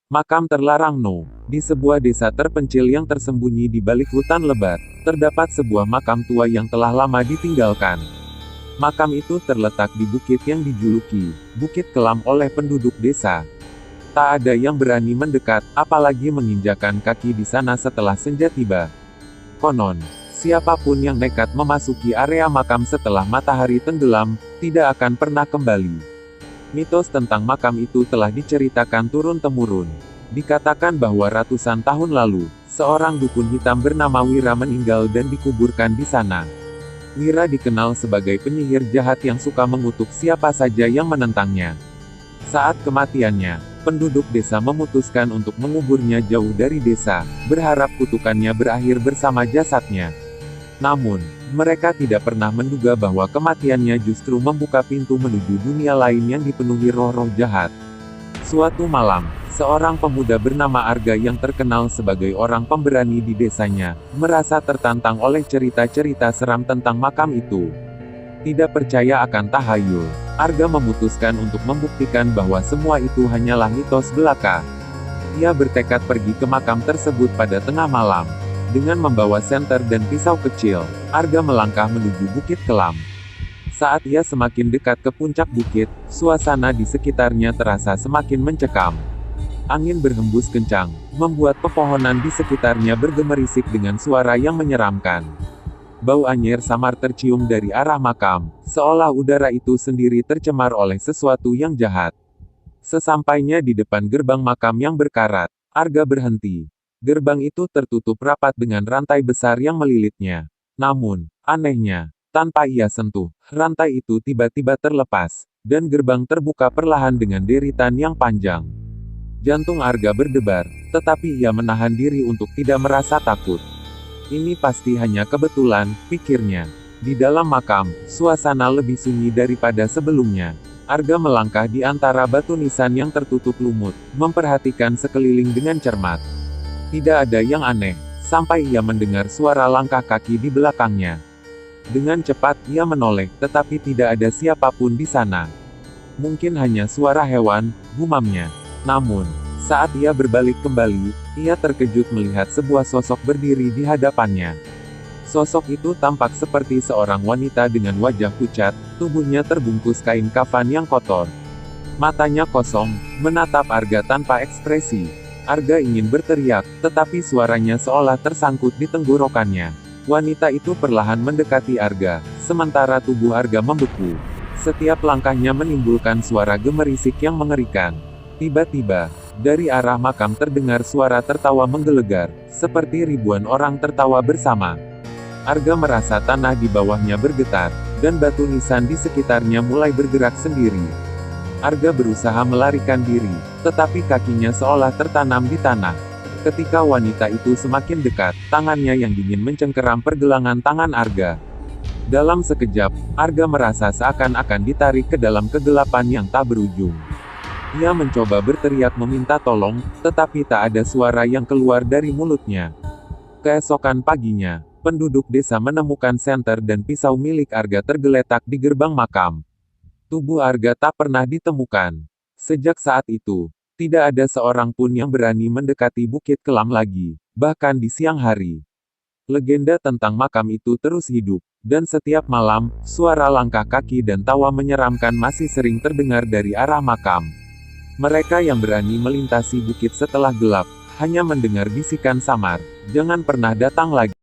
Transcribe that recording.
Makam terlarang No. Di sebuah desa terpencil yang tersembunyi di balik hutan lebat, terdapat sebuah makam tua yang telah lama ditinggalkan. Makam itu terletak di bukit yang dijuluki Bukit Kelam oleh penduduk desa. Tak ada yang berani mendekat, apalagi menginjakan kaki di sana setelah senja tiba. Konon, siapapun yang nekat memasuki area makam setelah matahari tenggelam, tidak akan pernah kembali. Mitos tentang makam itu telah diceritakan turun-temurun. Dikatakan bahwa ratusan tahun lalu, seorang dukun hitam bernama Wira meninggal dan dikuburkan di sana. Wira dikenal sebagai penyihir jahat yang suka mengutuk siapa saja yang menentangnya. Saat kematiannya, penduduk desa memutuskan untuk menguburnya jauh dari desa, berharap kutukannya berakhir bersama jasadnya. Namun, mereka tidak pernah menduga bahwa kematiannya justru membuka pintu menuju dunia lain yang dipenuhi roh-roh jahat. Suatu malam, seorang pemuda bernama Arga yang terkenal sebagai orang pemberani di desanya, merasa tertantang oleh cerita-cerita seram tentang makam itu. Tidak percaya akan tahayul, Arga memutuskan untuk membuktikan bahwa semua itu hanyalah mitos belaka. Ia bertekad pergi ke makam tersebut pada tengah malam. Dengan membawa senter dan pisau kecil, Arga melangkah menuju Bukit Kelam. Saat ia semakin dekat ke puncak bukit, suasana di sekitarnya terasa semakin mencekam. Angin berhembus kencang, membuat pepohonan di sekitarnya bergemerisik dengan suara yang menyeramkan. Bau anyir samar tercium dari arah makam, seolah udara itu sendiri tercemar oleh sesuatu yang jahat. Sesampainya di depan gerbang makam yang berkarat, Arga berhenti. Gerbang itu tertutup rapat dengan rantai besar yang melilitnya. Namun, anehnya, tanpa ia sentuh, rantai itu tiba-tiba terlepas, dan gerbang terbuka perlahan dengan deritan yang panjang. Jantung Arga berdebar, tetapi ia menahan diri untuk tidak merasa takut. Ini pasti hanya kebetulan, pikirnya. Di dalam makam, suasana lebih sunyi daripada sebelumnya. Arga melangkah di antara batu nisan yang tertutup lumut, memperhatikan sekeliling dengan cermat. Tidak ada yang aneh, sampai ia mendengar suara langkah kaki di belakangnya. Dengan cepat ia menoleh, tetapi tidak ada siapapun di sana. Mungkin hanya suara hewan, gumamnya. Namun, saat ia berbalik kembali, ia terkejut melihat sebuah sosok berdiri di hadapannya. Sosok itu tampak seperti seorang wanita dengan wajah pucat, tubuhnya terbungkus kain kafan yang kotor. Matanya kosong, menatap Arga tanpa ekspresi. Arga ingin berteriak, tetapi suaranya seolah tersangkut di tenggorokannya. Wanita itu perlahan mendekati Arga, sementara tubuh Arga membeku. Setiap langkahnya menimbulkan suara gemerisik yang mengerikan. Tiba-tiba, dari arah makam terdengar suara tertawa menggelegar, seperti ribuan orang tertawa bersama. Arga merasa tanah di bawahnya bergetar, dan batu nisan di sekitarnya mulai bergerak sendiri. Arga berusaha melarikan diri, tetapi kakinya seolah tertanam di tanah. Ketika wanita itu semakin dekat, tangannya yang dingin mencengkeram pergelangan tangan Arga. Dalam sekejap, Arga merasa seakan-akan ditarik ke dalam kegelapan yang tak berujung. Ia mencoba berteriak meminta tolong, tetapi tak ada suara yang keluar dari mulutnya. Keesokan paginya, penduduk desa menemukan senter dan pisau milik Arga tergeletak di gerbang makam. Tubuh Arga tak pernah ditemukan. Sejak saat itu, tidak ada seorang pun yang berani mendekati Bukit Kelam lagi, bahkan di siang hari. Legenda tentang makam itu terus hidup, dan setiap malam, suara langkah kaki dan tawa menyeramkan masih sering terdengar dari arah makam. Mereka yang berani melintasi bukit setelah gelap, hanya mendengar bisikan samar, "Jangan pernah datang lagi."